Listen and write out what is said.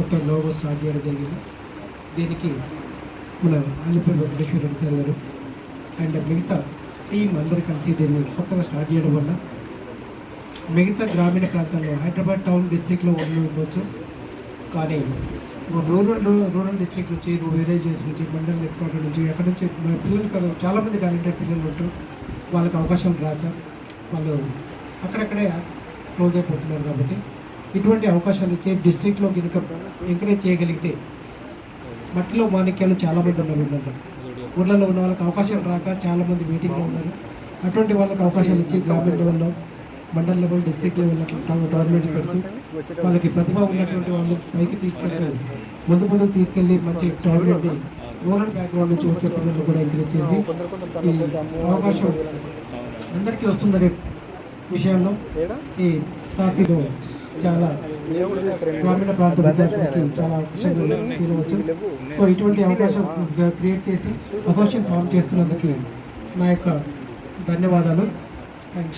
కొత్త logo start చేయడం జరిగింది. దీనికి మన అల్లిపల్లి వెంకటేశ్వర రెడ్డి సార్ గారు అండ్ మిగతా టీం అందరూ కలిసి దీన్ని కొత్తగా స్టార్ట్ చేయడం వల్ల మిగతా గ్రామీణ ప్రాంతాల్లో హైదరాబాద్ టౌన్ డిస్టిక్లో ఉండవచ్చు, కానీ రూరల్ డిస్ట్రిక్ట్ నుంచి విలేజెస్ నుంచి మండల్ హెడ్ క్వార్టర్ నుంచి ఎక్కడి నుంచి పిల్లలు కదా చాలామంది టాలెంటెడ్ పిల్లలు ఉంటారు. వాళ్ళకి అవకాశం రాక వాళ్ళు అక్కడక్కడే క్లోజ్ అయిపోతున్నారు. కాబట్టి ఇటువంటి అవకాశాలు ఇచ్చే డిస్ట్రిక్ట్లో కనుక ఎంకరేజ్ చేయగలిగితే మట్టిలో మాణిక్యాలు చాలామంది ఉన్నారు. ఊళ్ళలో ఉన్న వాళ్ళకి అవకాశం రాక చాలామంది మీటింగ్లో ఉన్నారు. అటువంటి వాళ్ళకి అవకాశాలు ఇచ్చి గ్రామీణ లెవెల్లో, mandal level, district level tournament పెడుతూ వాళ్ళకి ప్రతిభ ఉన్నటువంటి వాళ్ళు పైకి తీసుకెళ్తూ ముందుకు తీసుకెళ్ళి మంచి టోర్నమెంట్ని రూరల్ బ్యాక్గ్రౌండ్ నుంచి వచ్చే పిల్లలు కూడా ఎంకరేజ్ చేసి ఈ అవకాశం అందరికీ వస్తుందనే విషయంలో ఈ సారథిలో చాలా గ్రామీణ ప్రాంత విద్యార్థులకి చాలా అవకాశంగా ఫీల్ అవ్వచ్చు. సో ఇటువంటి అవకాశం క్రియేట్ చేసి అసోసియేషన్ ఫామ్ చేస్తున్నందుకు నా యొక్క ధన్యవాదాలు. అండ్